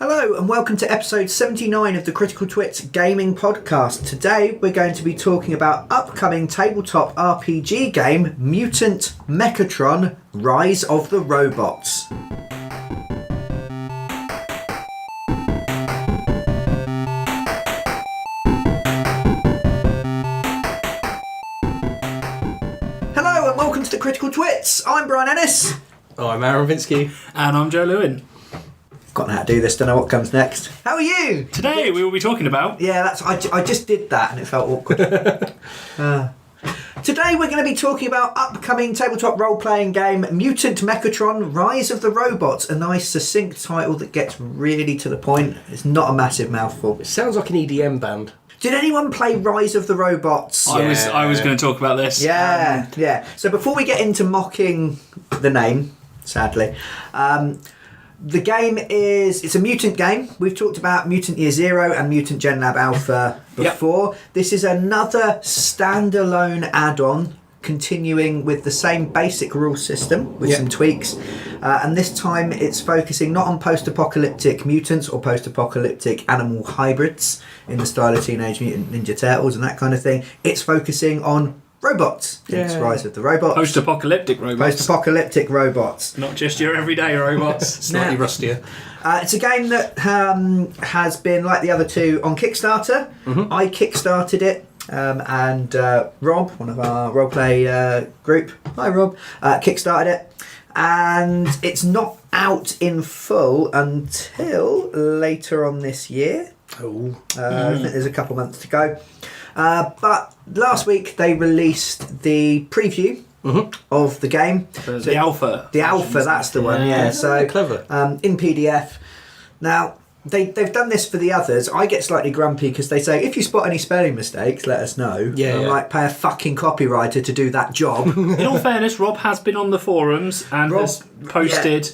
Hello and welcome to episode 79 of the Critical Twits gaming podcast. Today we're going to be talking about upcoming tabletop RPG game Mutant, Mechatron, Rise of the Robots. Hello and welcome to the Critical Twits. I'm Brian Ennis. I'm Aaron Vinsky. And I'm Joe Lewin. Forgotten how to do this, don't know what comes next. How are you? Today we will be talking about... Yeah, I just did that and it felt awkward. Today we're going to be talking about upcoming tabletop role-playing game Mutant, Mechatron, Rise of the Robots. A nice succinct title that gets really to the point. It's not a massive mouthful. It sounds like an EDM band. Did anyone play Rise of the Robots? I was going to talk about this. Yeah. So before we get into mocking the name, sadly, the game it's a Mutant game. We've talked about Mutant Year Zero and Mutant Gen Lab Alpha before. Yep. This is another standalone add-on, continuing with the same basic rule system with some tweaks. And this time it's focusing not on post-apocalyptic mutants or post-apocalyptic animal hybrids in the style of Teenage Mutant Ninja Turtles and that kind of thing. It's focusing on robots. It's Rise of the Robots. Post-apocalyptic robots. Post-apocalyptic robots. Not just your everyday robots. Slightly rustier. It's a game that has been, like the other two, on Kickstarter. Mm-hmm. I kickstarted it. And Rob, one of our roleplay group, hi Rob, kickstarted it. And it's not out in full until later on this year. I think there's a couple months to go. But last week they released the preview of the game. The alpha. The alpha, that's the one, yeah. So clever. In PDF. Now, they've done this for the others. I get slightly grumpy because they say, if you spot any spelling mistakes, let us know. Yeah, I'm like, pay a fucking copywriter to do that job. In all fairness, Rob has been on the forums and has posted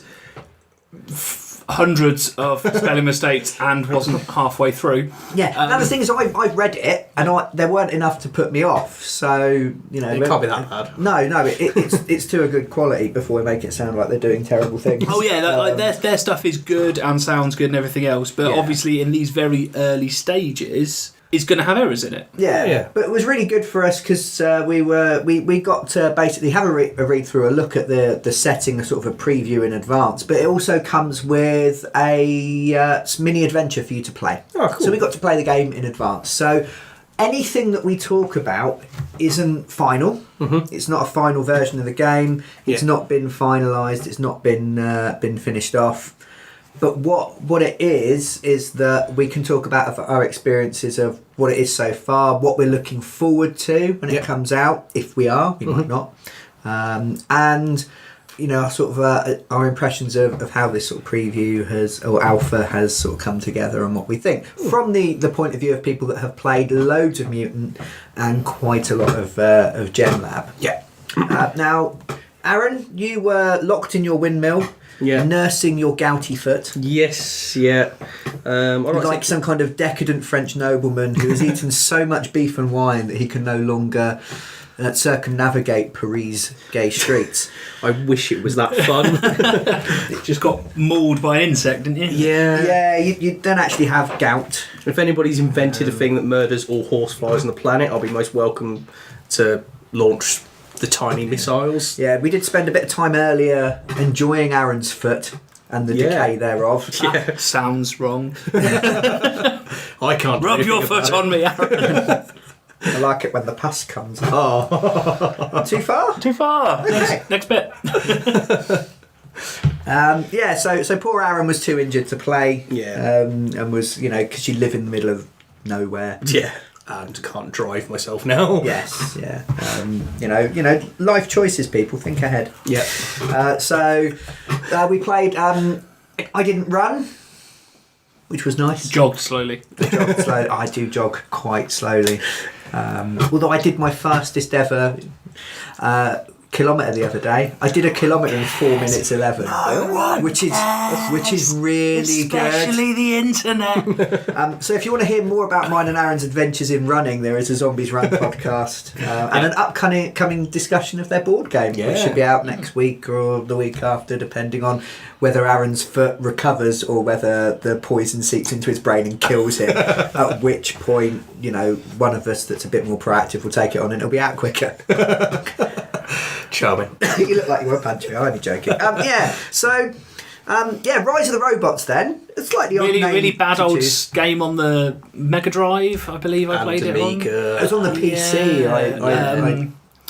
hundreds of spelling mistakes and wasn't halfway through. Yeah. Now the thing is, I've read it and there weren't enough to put me off. So it can't be that bad. No, it's to a good quality before we make it sound like they're doing terrible things. Oh yeah, their stuff is good and sounds good and everything else. But obviously, in these very early stages, it's going to have errors in it. Yeah. But it was really good for us because we got to basically have a read through, a look at the setting, a sort of a preview in advance. But it also comes with a mini adventure for you to play. Oh, cool. So we got to play the game in advance. So anything that we talk about isn't final. Mm-hmm. It's not a final version of the game. It's not been finalised. It's not been finished off. But what it is that we can talk about our experiences of what it is so far, what we're looking forward to when it comes out, if we are, we might not, and sort of our impressions of how this sort of preview or alpha has sort of come together and what we think from the point of view of people that have played loads of Mutant and quite a lot of Gen Lab. Yeah. Now, Aaron, you were locked in your windmill. Yeah. Nursing your gouty foot. Yes, yeah. Like some kind of decadent French nobleman who has eaten so much beef and wine that he can no longer circumnavigate Paris' gay streets. I wish it was that fun. It just got mauled by an insect, didn't you? Yeah, you don't actually have gout. If anybody's invented a thing that murders all horseflies on the planet, I'll be most welcome to launch the tiny missiles. Yeah, we did spend a bit of time earlier enjoying Aaron's foot and the decay thereof. Yeah. Sounds wrong. I can't rub your foot on me, Aaron. I like it when the pus comes. Oh. Too far? Too far. Okay. Next bit. So poor Aaron was too injured to play. Yeah. And was, because you live in the middle of nowhere. Yeah. And can't drive myself now. Yes, yeah. Life choices, people. Think ahead. Yeah. So we played. I didn't run, which was nice. Jogged slowly. I do jog quite slowly. Although I did my fastest ever kilometre the other day. I did a kilometre in 4 minutes 11, which is really Especially the internet. good. So if you want to hear more about mine and Aaron's adventures in running, there is a Zombies Run podcast and an upcoming discussion of their board game, which should be out next week or the week after, depending on whether Aaron's foot recovers or whether the poison seeps into his brain and kills him. At which point, one of us that's a bit more proactive will take it on and it'll be out quicker. Charming. You look like you were punching. I'm only joking. So Rise of the Robots then. It's slightly odd name really bad to old choose. game on the Mega Drive, I believe I played it on. It was on the PC.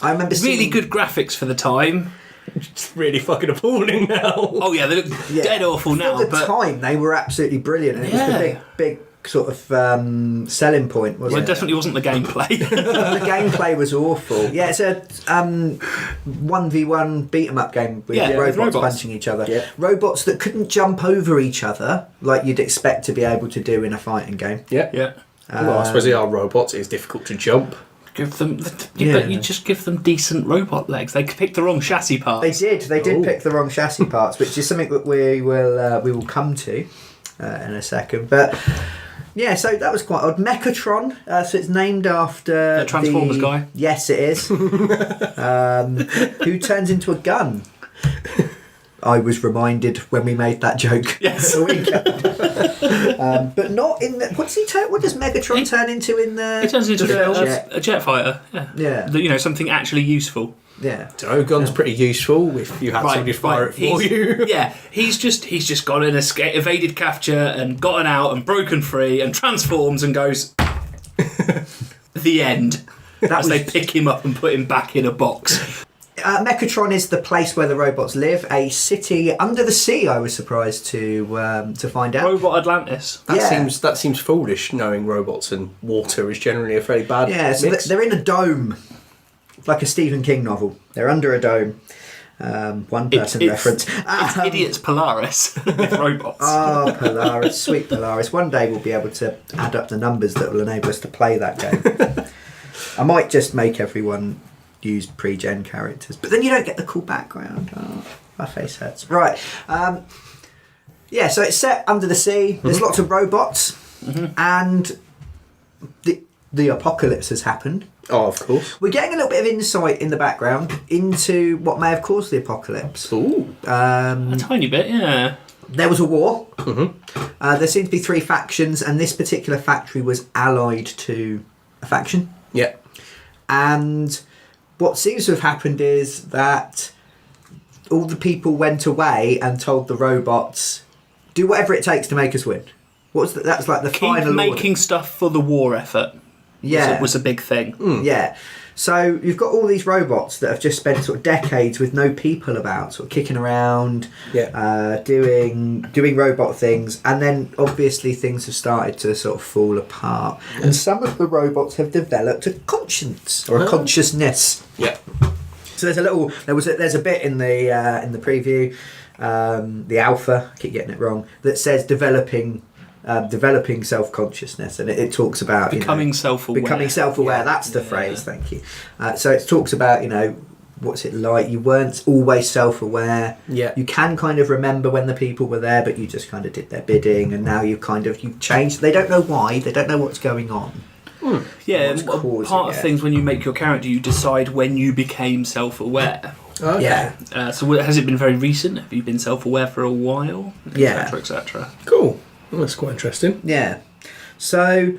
I remember seeing... Really good graphics for the time. It's really fucking appalling now. Oh yeah, they look dead awful now. For the time, they were absolutely brilliant. And it was the big sort of selling point, wasn't Well, it? it definitely wasn't the gameplay. The gameplay was awful. Yeah, it's a 1v1 beat 'em up game with robots punching each other. Yeah. Robots that couldn't jump over each other like you'd expect to be able to do in a fighting game. Yeah. Well, I suppose they are robots. It's difficult to jump. But you just give them decent robot legs. They picked the wrong chassis parts. They did pick the wrong chassis parts, which is something that we will come to in a second. But yeah, so that was quite odd. Mechatron, so it's named after the Transformers guy. Yes, it is. Who turns into a gun. I was reminded when we made that joke a week ago. But not in the... What does Megatron turn into in the... He turns into the a jet fighter. Yeah. Something actually useful. Yeah. Gun's pretty useful if you had somebody fire it for you. Yeah, he's just gone and evaded capture and gotten out and broken free and transforms and goes... The end. They pick him up and put him back in a box. Mechatron is the place where the robots live, a city under the sea. I was surprised to find out. Robot Atlantis. That seems foolish, knowing robots and water is generally a fairly bad mix. They're in a dome, like a Stephen King novel. They're under a dome. One person reference. It's Idiots Polaris with robots. Oh, Polaris, sweet Polaris. One day we'll be able to add up the numbers that will enable us to play that game. I might just make everyone use pre-gen characters, but then you don't get the cool background. Oh, my face hurts. Right. So it's set under the sea. There's lots of robots, and the apocalypse has happened. Oh, of course. We're getting a little bit of insight in the background into what may have caused the apocalypse. Ooh. A tiny bit, yeah. There was a war. There seemed to be 3 factions, and this particular factory was allied to a faction. Yeah. And what seems to have happened is that all the people went away and told the robots, do whatever it takes to make us win. That's like the final order. Keep making stuff for the war effort. Yeah. Was a big thing. Yeah. So you've got all these robots that have just spent sort of decades with no people about, sort of kicking around, doing robot things, and then obviously things have started to sort of fall apart. Yeah. And some of the robots have developed a conscience or a consciousness. Yeah. So there's a bit in the preview, the alpha, I keep getting it wrong, that says developing self-consciousness, and it talks about becoming self-aware. Becoming self-aware, that's the phrase, thank you. So it talks about, what's it like? You weren't always self-aware. Yeah. You can kind of remember when the people were there, but you just kind of did their bidding, and now you've changed. They don't know why, they don't know what's going on. Yeah, part of things when you make your character, you decide when you became self-aware. Okay. Yeah. So has it been very recent? Have you been self-aware for a while? Etc. Cool. Well, that's quite interesting. Yeah. So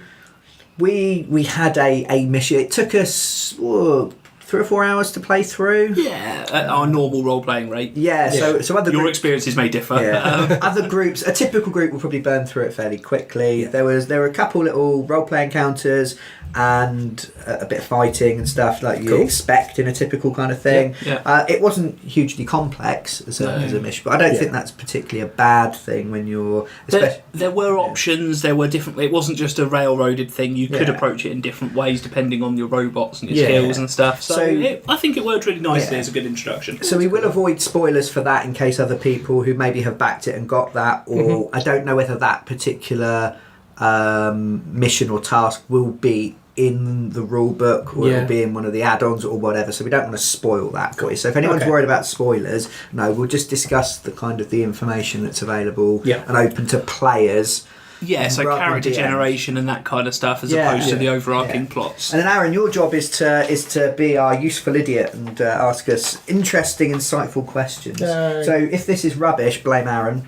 we had a mission. It took us 3 or 4 hours to play through. Yeah, at our normal role-playing rate. Yeah. So other your experiences may differ. Yeah. Other groups, a typical group will probably burn through it fairly quickly. Yeah. There were a couple little role-play encounters and a bit of fighting and stuff like you expect in a typical kind of thing. Yeah. It wasn't hugely complex as a mission, but I don't think that's particularly a bad thing when you're... There were options, there were different... It wasn't just a railroaded thing. You could approach it in different ways depending on your robots and your skills and stuff. So I think it worked really nicely as a good introduction. So we will avoid spoilers for that in case other people who maybe have backed it and got that, or I don't know whether that particular mission or task will be in the rule book, or it'll be in one of the add-ons or whatever, so we don't want to spoil that for you. So if anyone's worried about spoilers, no, we'll just discuss the information that's available and open to players. Yeah, so character generation and that kind of stuff, as opposed to the overarching plots. And then Aaron, your job is to be our useful idiot and ask us interesting, insightful questions. So if this is rubbish, blame Aaron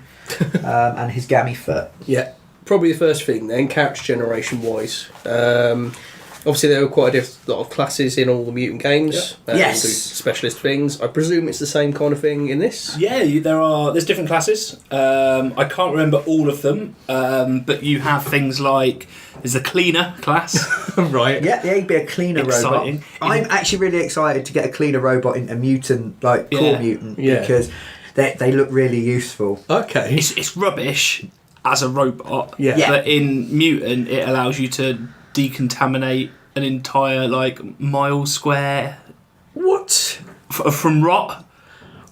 and his gammy foot. Yeah, probably the first thing then, character generation wise. Obviously, there are quite a lot of classes in all the Mutant games. Yes. Do specialist things. I presume it's the same kind of thing in this? Yeah, there's different classes. I can't remember all of them, but you have things like, there's the cleaner class. Right. Yeah, you'd be a cleaner robot. I'm actually really excited to get a cleaner robot in a mutant, core mutant, because they look really useful. Okay. It's rubbish as a robot, Yeah. but in Mutant, it allows you to decontaminate an entire mile square. What? From rot.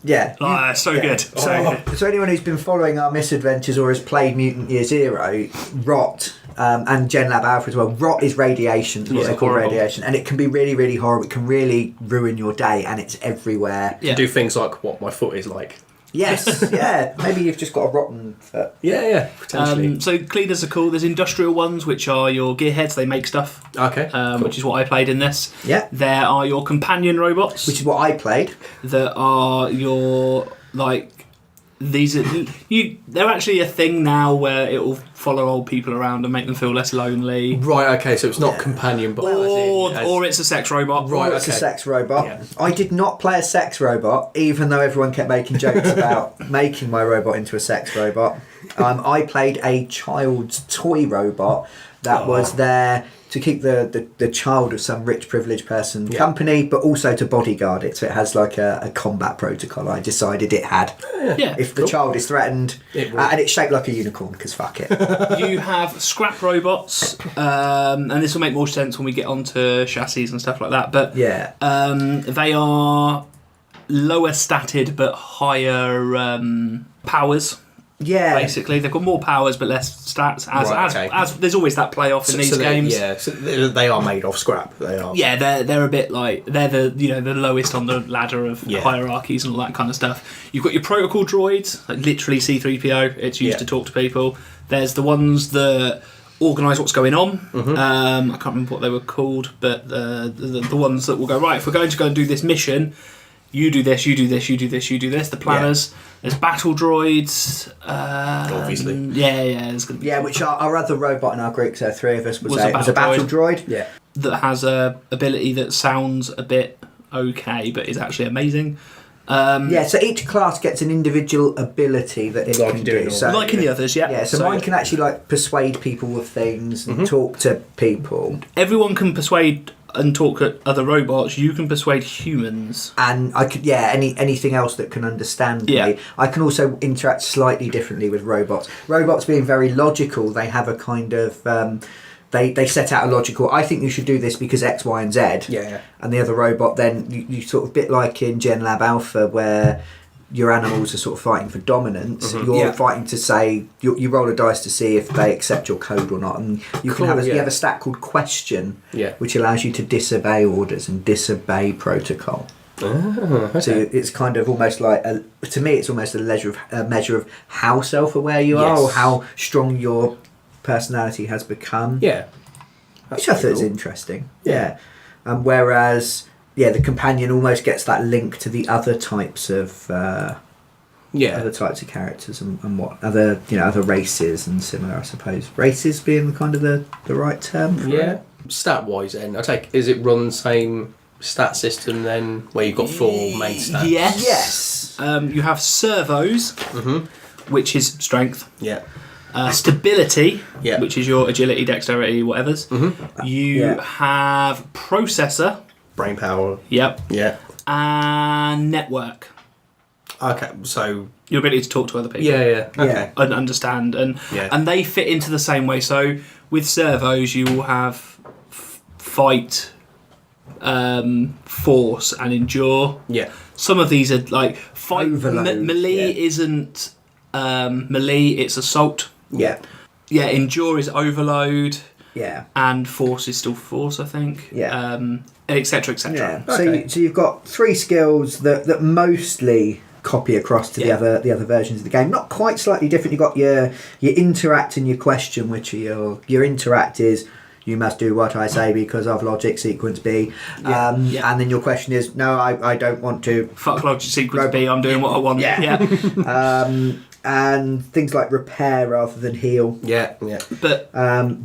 Yeah. So good. So anyone who's been following our misadventures or has played Mutant Year Zero, rot, and Gen Lab Alpha as well, rot is radiation, is what they call radiation, and it can be really, really horrible. It can really ruin your day, and it's everywhere. You do things like what my foot is like. Yes, yeah. Maybe you've just got a rotten foot. Yeah, potentially. So cleaners are cool. There's industrial ones, which are your gearheads. They make stuff. Okay. Cool. Which is what I played in this. Yeah. There are your companion robots, Which is what I played. that are your these are they're actually a thing now where it will follow old people around and make them feel less lonely. Right. Okay. So it's not companion, but Or it's a sex robot. Right. Or it's a sex robot. Yeah. I did not play a sex robot, even though everyone kept making jokes about making my robot into a sex robot. I played a child's toy robot that was there to keep the child of some rich privileged person company, but also to bodyguard it. So it has a combat protocol. I decided it had. Yeah. If the child is threatened, and it's shaped like a unicorn, because fuck it. You have scrap robots, and this will make more sense when we get onto chassis and stuff like that. But they are lower statted but higher powers. Yeah, basically they've got more powers but less stats. As there's always that playoff in these games. So they are made of scrap. They are. Yeah, they're a bit they're the lowest on the ladder of hierarchies and all that kind of stuff. You've got your protocol droids, like literally C-3PO. It's used to talk to people. There's the ones that organise what's going on. I can't remember what they were called, but the ones that will go, right, if we're going to go and do this mission, you do this, you do this, you do this, you do this. The planners. There's battle droids. Obviously. Yeah. There's gonna be which our other robot in our group, so three of us, was a battle droid. Yeah. That has a ability that sounds a bit okay, but is actually amazing. So each class gets an individual ability that it can do. So, like in the others, so mine can actually persuade people with things and talk to people. Everyone can persuade and talk at other robots. You can persuade humans, and I could anything else that can understand me. I can also interact slightly differently with robots. Robots being very logical, they have a kind of they set out a logical, I think you should do this because X, Y and Z. Yeah. And the other robot then you sort of, bit like in Gen Lab Alpha where your animals are sort of fighting for dominance. You're fighting to say you roll a dice to see if they accept your code or not, and you can have you have a stat called question, which allows you to disobey orders and disobey protocol. Okay. So it's kind of almost like to me, it's almost a measure of how self-aware you are, or how strong your personality has become. Yeah, which I thought was interesting. Yeah, whereas. Yeah, the companion almost gets that link to the other types of other types of characters and what other other races and similar, I suppose. Races being kind of the right term for it. Stat wise then, I take, is it run the same stat system then where you've got 4 main stats? Yes. You have servos, which is strength. Yeah. Stability, which is your agility, dexterity, whatever's. You have processor. Brain power. Yep. Yeah. And network. Okay, so your ability to talk to other people. Yeah. Okay. And understand, and they fit into the same way. So with servos, you will have fight, force, and endure. Yeah. Some of these are like fight. Melee isn't melee; it's assault. Yeah. Yeah. Endure is overload. Yeah. and force is still force, I think. Yeah. Etc. Etc. Yeah. Okay. So you've got 3 skills that mostly copy across to the other versions of the game. Not quite, slightly different. You've got your interact and your question, which are your interact is you must do what I say because of logic sequence B. And then your question is, no, I don't want to. Fuck logic sequence B, I'm doing what I want. Yeah. And things like repair rather than heal. Yeah. But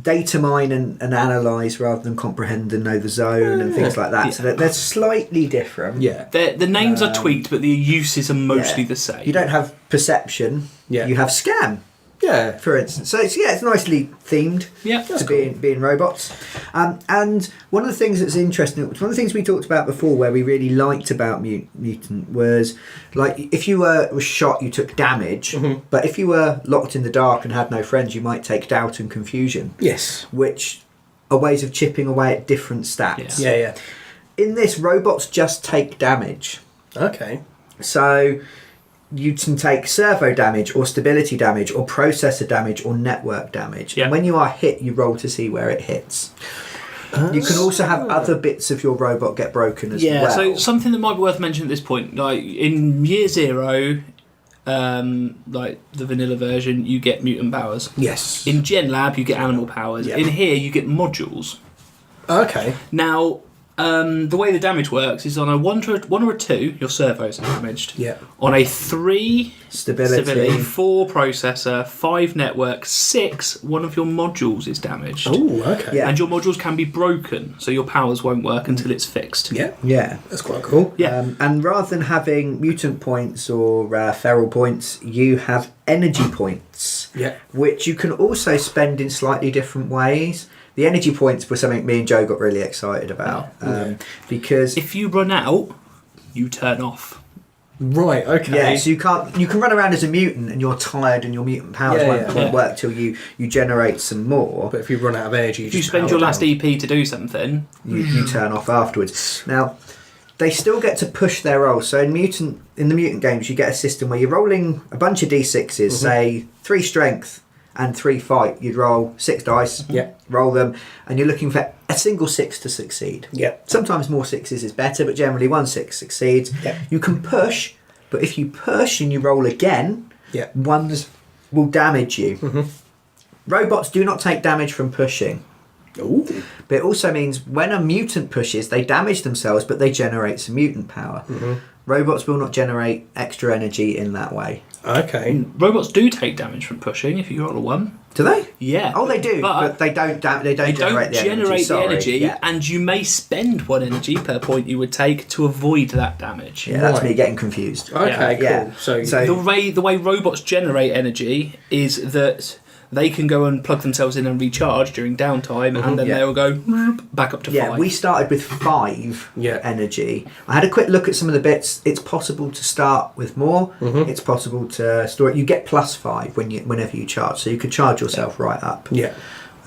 Data mine and analyse rather than comprehend and know the zone and things like that. Yeah. So they're slightly different. Yeah. the names are tweaked, but the uses are mostly the same. You don't have perception. Yeah. You have scam. Yeah. For instance, so it's nicely themed to being robots, and one of the things that's interesting, one of the things we talked about before, where we really liked about Mutant was like if you were shot, you took damage, but if you were locked in the dark and had no friends, you might take doubt and confusion. Yes. Which are ways of chipping away at different stats. Yeah. In this, robots just take damage. Okay. So you can take servo damage or stability damage or processor damage or network damage. And when you are hit, you roll to see where it hits. You can also have other bits of your robot get broken as well. So something that might be worth mentioning at this point, like in Year Zero, like the vanilla version, you get mutant powers. Yes. In Gen Lab, you get animal powers. Yeah. In here, you get modules. Okay. Now, the way the damage works is on a 1 or a 2, your servos are damaged. Yeah. On a 3, Stability. 4 processor, 5 network, 6, one of your modules is damaged. Oh, okay. Yeah. And your modules can be broken, so your powers won't work until it's fixed. Yeah. Yeah. That's quite cool. Yeah. And rather than having mutant points or feral points, you have energy points. Yeah. Which you can also spend in slightly different ways. The energy points were something me and Joe got really excited about because If you run out, you turn off. Right. Okay. so you can run around as a mutant and you're tired and your mutant powers won't work till you generate some more. But if you run out of energy, If you spend your last EP to do something, You turn off afterwards. Now, they still get to push their rolls. So in the mutant games, you get a system where you're rolling a bunch of d6s, say 3 strength and 3 fight. You'd roll 6 dice, roll them, and you're looking for a single 6 to succeed. Yeah. Sometimes more 6s is better, but generally 1 6 succeeds. Yeah. You can push, but if you push and you roll again, ones will damage you. Robots do not take damage from pushing. Ooh. But it also means when a mutant pushes, they damage themselves, but they generate some mutant power. Robots will not generate extra energy in that way. Okay. robots do take damage from pushing if you roll a 1. Do they? Yeah. Oh, they do, but they don't. They don't generate the energy. Sorry. And you may spend 1 energy per point you would take to avoid that damage. Yeah, that's me getting confused. Okay. Yeah. Cool. So The way robots generate energy is that they can go and plug themselves in and recharge during downtime, and then they will go back up to 5. Yeah, we started with 5 Yeah. energy. I had a quick look at some of the bits. It's possible to start with more. It's possible to store it. You get +5 whenever you charge, so you could charge yourself right up. Yeah.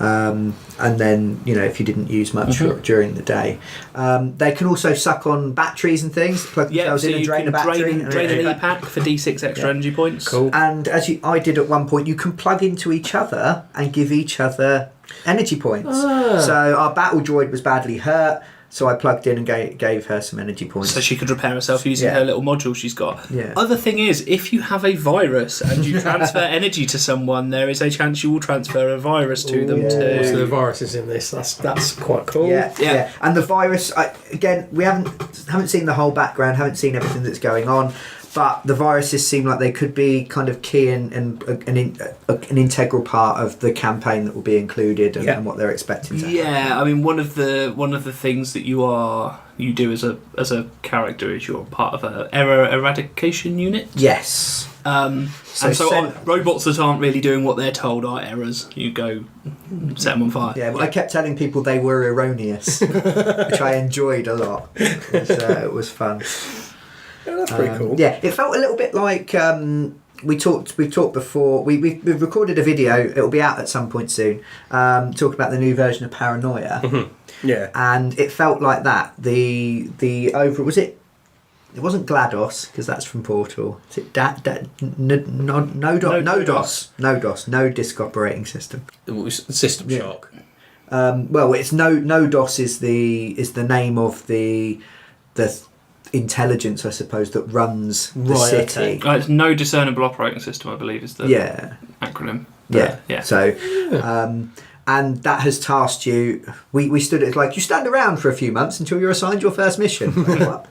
And then, if you didn't use much during the day. They can also suck on batteries and things, plug themselves in and drain a battery. Drain an E-pack for D6 extra energy points. Cool. And as I did at one point, you can plug into each other and give each other energy points. So our battle droid was badly hurt, so I plugged in and gave her some energy points. So she could repair herself using her little module she's got. Yeah. Other thing is, if you have a virus and you transfer energy to someone, there is a chance you will transfer a virus to them too. So the virus is in this. That's quite cool. Yeah. And the virus, again, we haven't seen the whole background, haven't seen everything that's going on, but the viruses seem like they could be kind of key and an integral part of the campaign that will be included and what they're expecting to happen. Yeah, I mean, one of the things that you do as a character is you're part of an error eradication unit. Yes. Robots that aren't really doing what they're told are errors. You go set them on fire. Yeah, well, I kept telling people they were erroneous, which I enjoyed a lot. It was fun. Yeah, that's pretty cool. Yeah, it felt a little bit like we've talked before. We've recorded a video. It'll be out at some point soon. Talking about the new version of Paranoia. Yeah. And it felt like that. The was it? It wasn't GLaDOS because that's from Portal. Is it NODOS? No disk operating system. System Shock. Well, it's Nodos is the name of the intelligence, I suppose, that runs the city. Okay. It's No Discernible Operating System, I believe, is the acronym. Yeah. So, and that has tasked you. We stood. It's like you stand around for a few months until you're assigned your first mission. Like,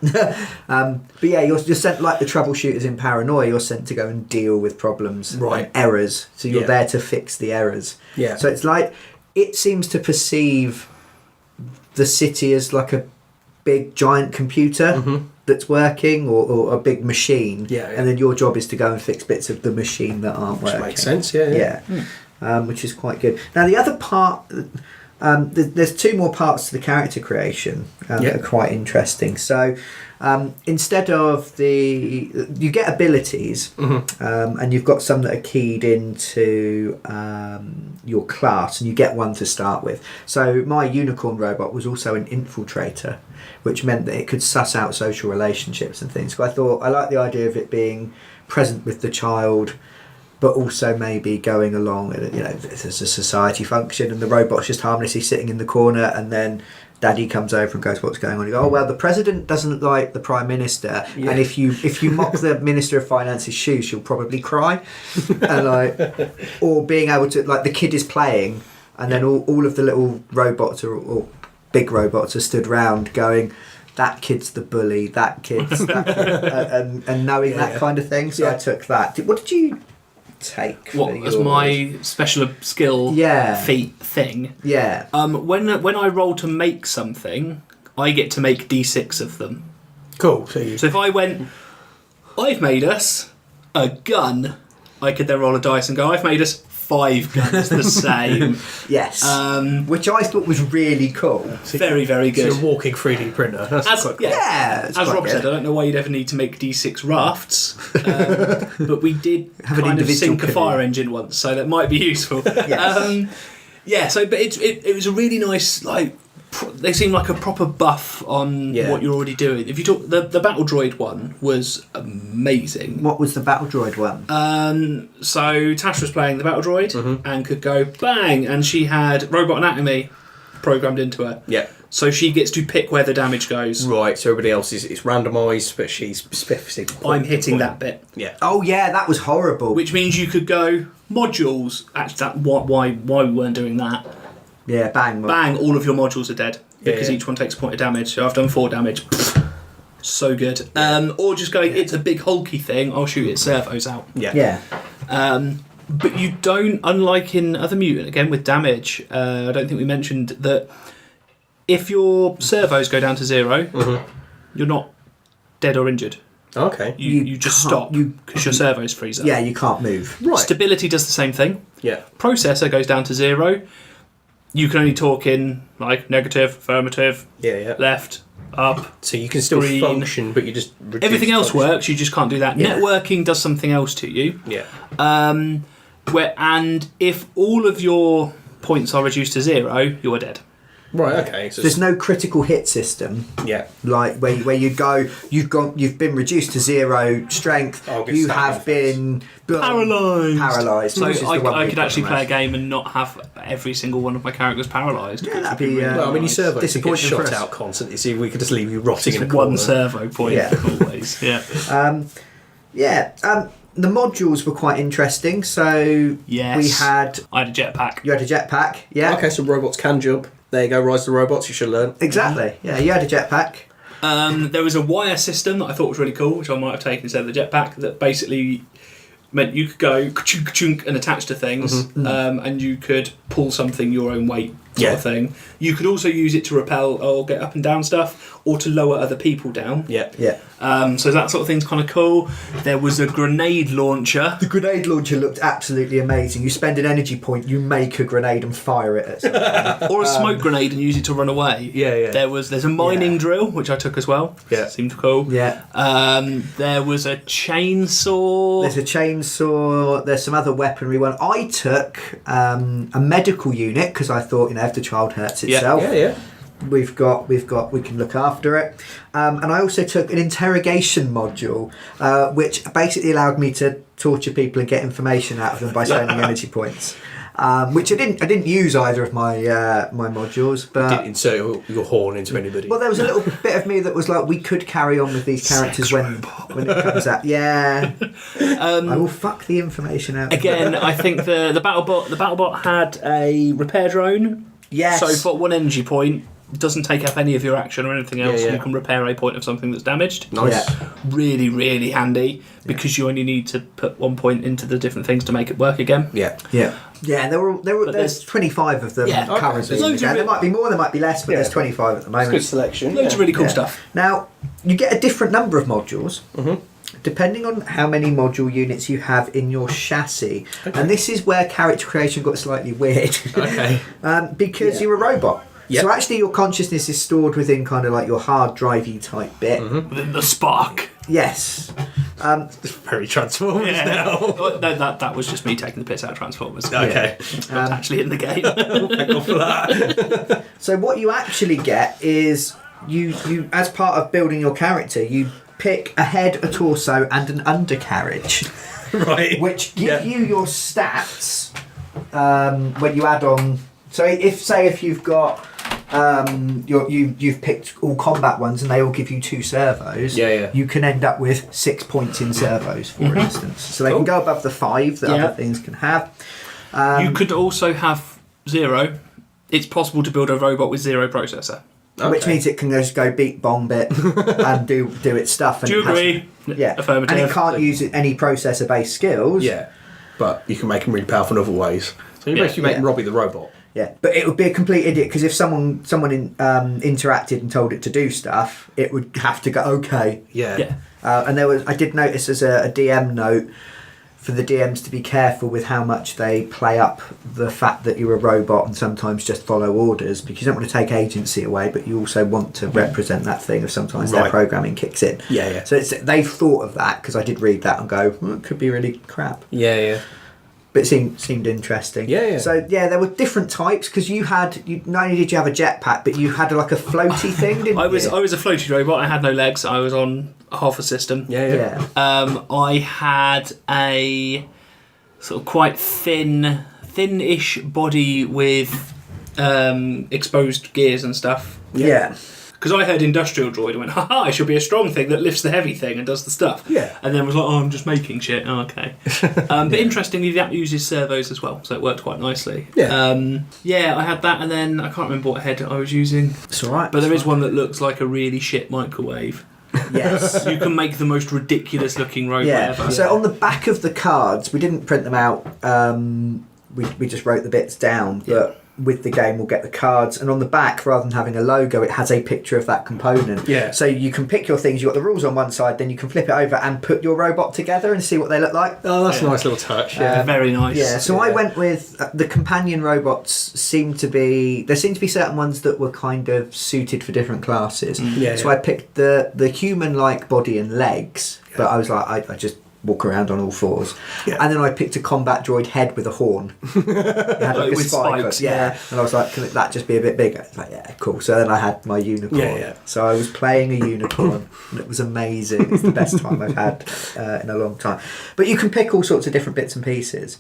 but yeah, you're sent like the troubleshooters in Paranoia. You're sent to go and deal with problems and errors. So you're there to fix the errors. Yeah. So it's like it seems to perceive the city as like a big giant computer that's working or a big machine, and then your job is to go and fix bits of the machine that aren't working. Which makes sense, yeah. Which is quite good. Now the other part, there's two more parts to the character creation that are quite interesting. So instead of you get abilities, and you've got some that are keyed into your class, and you get one to start with. So my unicorn robot was also an infiltrator, which meant that it could suss out social relationships and things. So I thought I like the idea of it being present with the child, but also maybe going along, it's a society function, and the robot's just harmlessly sitting in the corner, and then Daddy comes over and goes, "What's going on?" You go, "Oh well, the president doesn't like the prime minister, and if you mock the minister of finance's shoes, she'll probably cry." And or being able to the kid is playing, and then all of the little robots or big robots are stood round going, "That kid's the bully. That kid's," and knowing that kind of thing. So I took that. What did you take? What as my special skill feat thing? Yeah. When I roll to make something, I get to make D6 of them. Cool. So if I went, "I've made us a gun," I could then roll a dice and go, "I've made us 5 guns the same." Yes. Which I thought was really cool. Very, very good. So a walking 3D printer. That's quite cool. As Rob said, I don't know why you'd ever need to make D6 rafts, but we did have an kind of individual sink a fire engine once, so that might be useful. Yes. But it was a really nice, they seem like a proper buff on what you're already doing. If you talk, the Battle Droid one was amazing. What was the Battle Droid one? So Tash was playing the Battle Droid and could go bang, and she had robot anatomy programmed into her. Yeah. So she gets to pick where the damage goes. Right, so everybody else is randomised, but she's specific. I'm hitting that bit. Yeah. Oh yeah, that was horrible. Which means you could go modules. Actually, why we weren't doing that? Yeah, bang. Bang, all of your modules are dead because each one takes a point of damage. So I've done 4 damage. So good. Or just going, it's a big hulky thing, I'll shoot its servos out. Yeah. But you don't, unlike in other Mutant, again with damage, I don't think we mentioned that if your servos go down to 0, you're not dead or injured. Okay. You just stop because your servos freeze up. Yeah, you can't move. Right. Stability does the same thing. Yeah. Processor goes down to 0. You can only talk in negative, affirmative, left, up. So you can still green. function, but you just Everything else works. You just can't do that. Yeah. Networking does something else to you. Yeah. And if all of your points are reduced to 0, you are dead. Right. Okay. So There's no critical hit system. Yeah. Like where you go, you've been reduced to 0 strength. You have been paralysed. So I could actually play a game and not have every single one of my characters paralysed. Yeah, that'd be. Well, I mean, your servos get disappointing for shot us. out constantly, so we could just leave you rotting in a Just corner. one servo point always. Yeah. The modules were quite interesting. So Yes. I had a jetpack. You had a jetpack. Yeah. Okay, so robots can jump. There you go, Rise of the Robots, you should learn. Exactly. Yeah, you had a jetpack. There was a wire system that I thought was really cool, which I might have taken instead of the jetpack, that basically meant you could go ka-chunk and attach to things, and you could pull something your own weight sort of thing. You could also use it to repel or get up and down stuff, or to lower other people down. Yeah. So that sort of thing's kind of cool. There was a grenade launcher. The grenade launcher looked absolutely amazing. You spend an energy point, you make a grenade and fire it at something. Or a smoke grenade and use it to run away. Yeah. There's a mining drill, which I took as well. Yeah. Seemed cool. Yeah. There was a chainsaw. There's a chainsaw. There's some other weaponry one. I took a medical unit because I thought, if the child hurts itself, we can look after it. And I also took an interrogation module, which basically allowed me to torture people and get information out of them by spending energy points. which I didn't use either of my my modules, but Didn't insert your horn into anybody. well, there was a little bit of me that was like, we could carry on with these characters when it comes out. Yeah, I will fuck the information out. Again, I think the BattleBot had a repair drone. Yes. So for 1 energy point, doesn't take up any of your action or anything else. Yeah. You can repair a point of something that's damaged. Nice. Yeah. Really, really handy because you only need to put 1 point into the different things to make it work again. Yeah. Yeah. There's there's 25 of them Yeah. Okay. currently. There's loads of There might be more, there might be less, but Yeah. there's 25 at the moment. Good selection. Loads of really cool Yeah. stuff. Now, you get a different number of modules depending on how many module units you have in your chassis. And this is where character creation got slightly weird. Okay. Because you're a robot. Yep. So actually your consciousness is stored within kind of like your hard drivey type bit. Within the spark. Yes. Very Transformers now. Oh, no, that was just me taking the piss out of Transformers. Okay. Not actually in the game. Thank God for that. So what you actually get is you as part of building your character, you pick a head, a torso, and an undercarriage, Right. which give you your stats when you add on. So if you've got you've picked all combat ones and they all give you 2 servos, Yeah. you can end up with 6 points in servos, for instance. So they can go above the 5 that other things can have. You could also have 0. It's possible to build a robot with 0 processor. Which means it can just go beat bomb bit and do its stuff. And Do you it has- agree? Yeah, Affirmative. and it can't use any processor-based skills. Yeah. But you can make them really powerful in other ways. So you're Yeah. basically making Robbie the robot. Yeah, but it would be a complete idiot because if someone interacted and told it to do stuff, it would have to go okay. Yeah. And I did notice as a DM note for the DMs to be careful with how much they play up the fact that you're a robot and sometimes just follow orders, because you don't want to take agency away, but you also want to represent that thing if sometimes their Right. programming kicks in. Yeah. So they've thought of that, because I did read that and go, it could be really crap. Yeah. But it seemed interesting. Yeah. So there were different types, because you not only did you have a jetpack, but you had like a floaty thing, didn't I was you? a floaty robot. I had no legs. I was on half a system. Yeah. I had a sort of quite thin-ish body with exposed gears and stuff. Yeah. Because I heard industrial droid and went, haha, it should be a strong thing that lifts the heavy thing and does the stuff. Yeah. And then was like, I'm just making shit. Oh, okay. But interestingly, that uses servos as well, so it worked quite nicely. Yeah. I had that, and then I can't remember what head I was using. It's all right. But there is one that looks like a really shit microwave. Yes. You can make the most ridiculous looking robot ever. So on the back of the cards, we didn't print them out. We just wrote the bits down. But with the game, we'll get the cards, and on the back, rather than having a logo, it has a picture of that component. Yeah. So you can pick your things. You've got the rules on one side, then you can flip it over and put your robot together and see what they look like. Oh, that's a nice little touch. Yeah. Very nice. Yeah, so I went with the companion robots. There seem to be certain ones that were kind of suited for different classes. Yeah, So I picked the human-like body and legs, but I was like, I just walk around on all 4s. Yeah. And then I picked a combat droid head with a horn. It had like a With spike. spikes, Yeah. And I was like, can that just be a bit bigger? It's like, yeah, cool. So then I had my unicorn. Yeah. So I was playing a unicorn, and it was amazing. It's the best time I've had in a long time. But you can pick all sorts of different bits and pieces.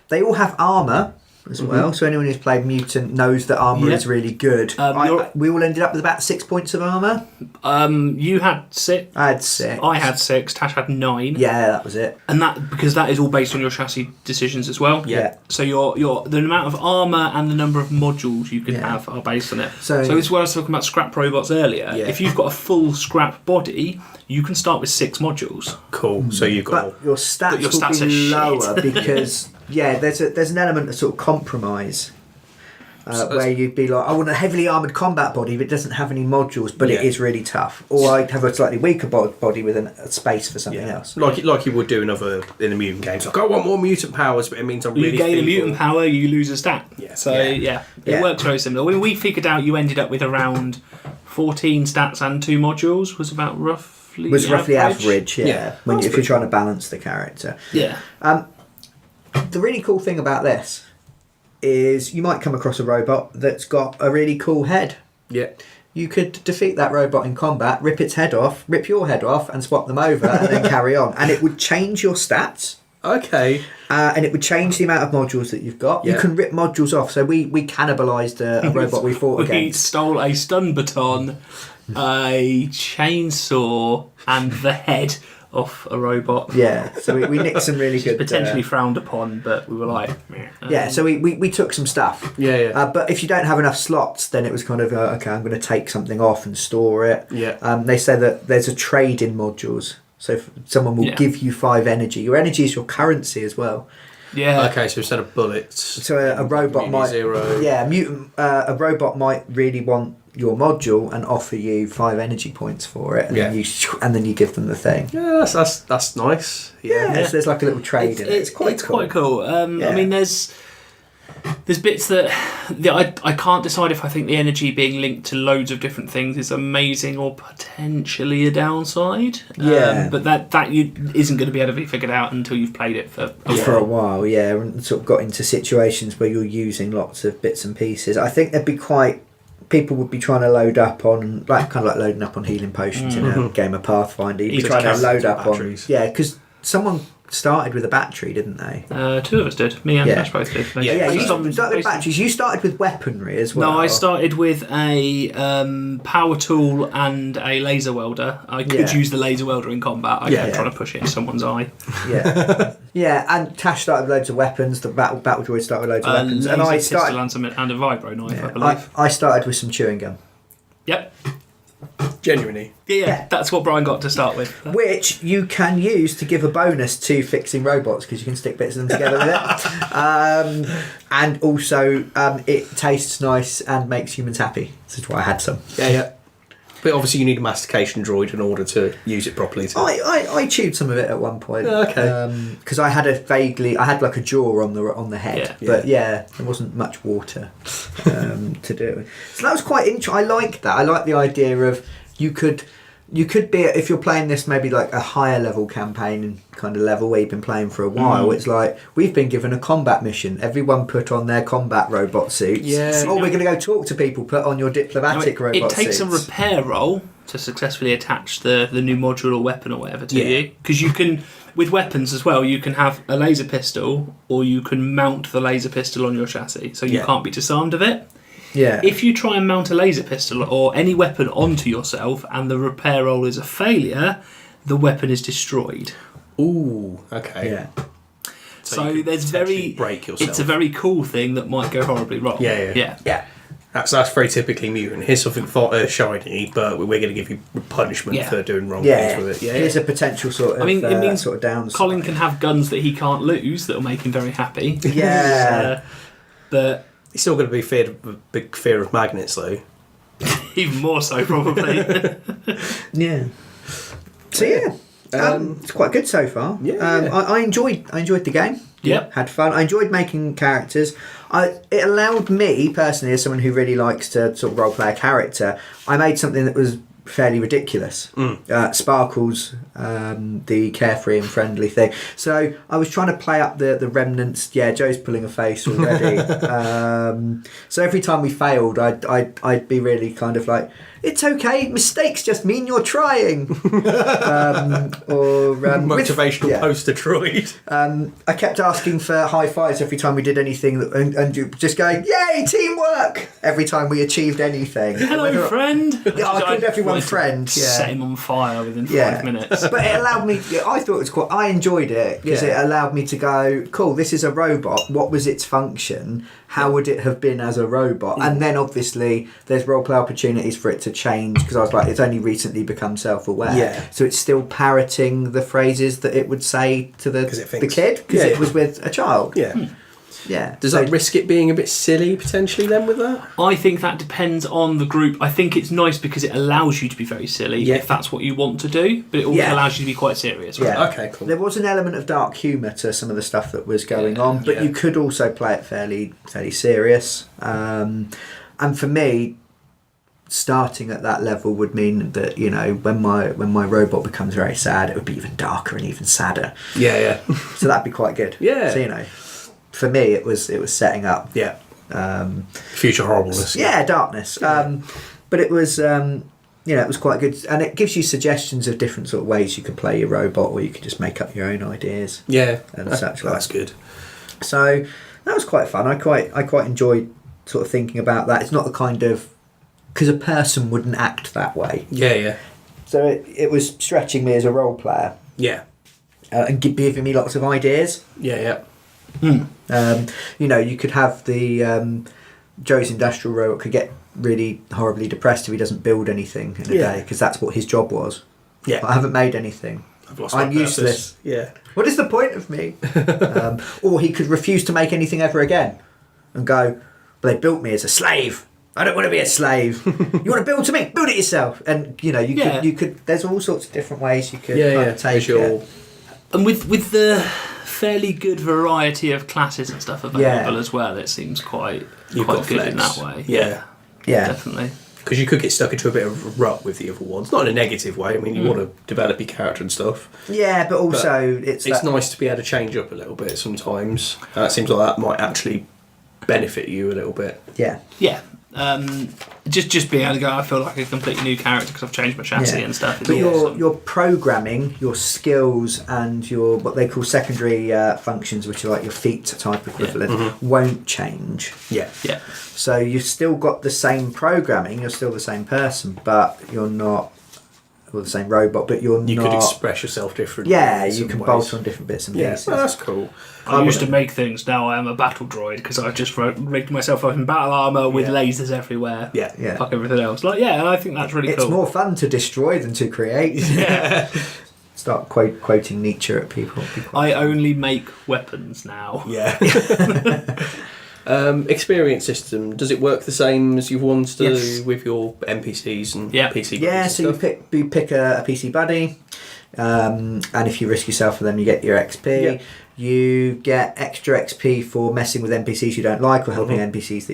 They all have armour as well, so anyone who's played Mutant knows that armour is really good. We all ended up with about 6 points of armour. You had 6. I had 6. I had 6. Tash had 9. Yeah, that was it. And because that is all based on your chassis decisions as well. Yeah. So the amount of armour and the number of modules you can have are based on it. So it's what I was talking about scrap robots earlier. Yeah. If you've got a full scrap body, you can start with 6 modules. Cool. So you've got. But your stats, your stats will be are lower shit. because there's an element of sort of compromise where you'd be like, I want a heavily armoured combat body but it doesn't have any modules, but it is really tough. Or I'd have a slightly weaker body with a space for something else. Like you would do in the mutant games. Like, I want more mutant powers, but it means I'm really You gain a feeble. mutant power, you lose a stat. Yeah. So it works very similar. When we figured out you ended up with around 14 stats and 2 modules was about roughly average, Yeah. if you're trying to balance the character. Yeah. The really cool thing about this is you might come across a robot that's got a really cool head. Yeah. You could defeat that robot in combat, rip your head off, and swap them over, and then carry on. And it would change your stats. Okay. And it would change the amount of modules that you've got. You can rip modules off. So we cannibalised a robot we fought We against. stole a stun baton, a chainsaw, and the head off a robot. Yeah, so we nicked some really good... Potentially frowned upon, but we were like... yeah, so we took some stuff. Yeah. But if you don't have enough slots, then it was kind of, okay, I'm going to take something off and store it. Yeah. They say that there's a trade in modules. So someone will give you 5 energy. Your energy is your currency as well. Yeah. Okay, so instead of bullets... So a robot might... 0. Yeah, a robot might really want your module and offer you 5 energy points for it, and then you give them the thing. Yeah, that's nice. Yeah. So there's like a little trade in it. It's quite cool. I mean, there's bits that I can't decide if I think the energy being linked to loads of different things is amazing or potentially a downside. But that isn't going to be able to be figured out until you've played it for a while. Yeah, and sort of got into situations where you're using lots of bits and pieces. I think there'd be people would be trying to load up on loading up on healing potions in a game of Pathfinder. You'd be trying to load up batteries. on because someone started with a battery, didn't they? 2 of us did. Me and Ash both did. You started with batteries. You started with weaponry as well. No, I started with a power tool and a laser welder. I could use the laser welder in combat. I kept trying to push it in someone's eye. Yeah, and Tash started with loads of weapons. The battle droid started with loads of weapons, and I started and a vibro knife. I believe I started with some chewing gum. Yep. Genuinely. Yeah, that's what Brian got to start with. Which you can use to give a bonus to fixing robots because you can stick bits of them together with it. And also, it tastes nice and makes humans happy. This is why I had some. Yeah. But obviously you need a mastication droid in order to use it properly. I chewed some of it at one point. Okay. Because I had like a jaw on the head. But there wasn't much water to do it with. So that was quite interesting. I like that. I like the idea of you could be, if you're playing this maybe like a higher level campaign kind of level where you've been playing for a while, it's like we've been given a combat mission, everyone put on their combat robot suits, we're going to go talk to people, put on your diplomatic robot suits. It takes a repair roll to successfully attach the new module or weapon or whatever to you, because you can, with weapons as well, you can have a laser pistol or you can mount the laser pistol on your chassis, so you can't be disarmed of it. Yeah. If you try and mount a laser pistol or any weapon onto yourself and the repair roll is a failure, the weapon is destroyed. Ooh, okay. Yeah. So there's break yourself. It's a very cool thing that might go horribly wrong. Yeah. That's very typically Mutant. Here's something shiny, but we're going to give you punishment for doing wrong things with it. Here's a potential sort of. It means sort of downside. Colin can have guns that he can't lose that'll make him very happy. Yeah. But he's still going to be big fear of magnets, though. Even more so, probably. Yeah. So it's quite good so far. I enjoyed the game. Yep. Had fun. I enjoyed making characters. It allowed me personally, as someone who really likes to sort of role play a character, I made something that was fairly ridiculous. Sparkles, the carefree and friendly thing. So I was trying to play up the remnants. Yeah, Joe's pulling a face already. So every time we failed, I'd be really kind of like, it's okay, mistakes just mean you're trying. Motivational poster droid. I kept asking for high fives every time we did anything, and just going, yay, teamwork, every time we achieved anything. Hello, friend. Yeah, I called everyone friend. Yeah. Set him on fire within 5 minutes. But it allowed me, I thought it was quite, I enjoyed it because it allowed me to go, cool, this is a robot, what was its function? How would it have been as a robot? And then obviously there's roleplay opportunities for it to change, because I was like, it's only recently become self-aware. Yeah. So it's still parroting the phrases that it would say to the kid, because it was with a child. Yeah. Yeah. Does that risk it being a bit silly potentially then with that? I think that depends on the group. I think it's nice because it allows you to be very silly if that's what you want to do, but it also allows you to be quite serious. Right? Yeah. Okay, cool. There was an element of dark humour to some of the stuff that was going on, but you could also play it fairly serious. And for me, starting at that level would mean that, you know, when my robot becomes very sad, it would be even darker and even sadder. Yeah. So that'd be quite good. Yeah. So, you know, for me it was setting up future horribleness. darkness. But it was it was quite good, and it gives you suggestions of different sort of ways you could play your robot, or you could just make up your own ideas. Yeah, and such like. That's good. So that was quite fun. I quite enjoyed sort of thinking about that. It's not the kind of, because a person wouldn't act that way. Yeah. So it was stretching me as a role player. Yeah. And giving me lots of ideas. Yeah. You could have the Joe's industrial robot could get really horribly depressed if he doesn't build anything in a day, because that's what his job was. Yeah. I haven't made anything. I'm useless. Yeah. What is the point of me? Or he could refuse to make anything ever again and go, well, they built me as a slave. I don't want to be a slave. You want to build something? Build it yourself. And, you could, there's all sorts of different ways you could kind of take it. And with the fairly good variety of classes and stuff available as well, it seems quite good in that way. Yeah. Definitely. Because you could get stuck into a bit of a rut with the other ones. Not in a negative way. I mean, you want to develop your character and stuff. Yeah, but also it's nice to be able to change up a little bit sometimes. And it seems like that might actually benefit you a little bit. Yeah. Yeah. Just being able to go, I feel like a completely new character because I've changed my chassis and stuff. But your programming, your skills, and your what they call secondary functions, which are like your feat type equivalent, won't change. Yeah. So you've still got the same programming. You're still the same person, but you're not. Or the same robot, but you could express yourself differently. Yeah, you can bolt on different bits and pieces. Well, that's cool. I used to make things. Now I am a battle droid because I've just rigged myself up in battle armour with lasers everywhere. Yeah. Fuck everything else. And I think that's really cool. It's more fun to destroy than to create. Yeah. Start quoting Nietzsche at people. I only make weapons now. Yeah. Experience system, does it work the same as you've wanted to do with your NPCs and PC buddies? Yeah, so you pick a PC buddy, and if you risk yourself for them, you get your XP. Yeah. You get extra XP for messing with NPCs you don't like, or helping NPCs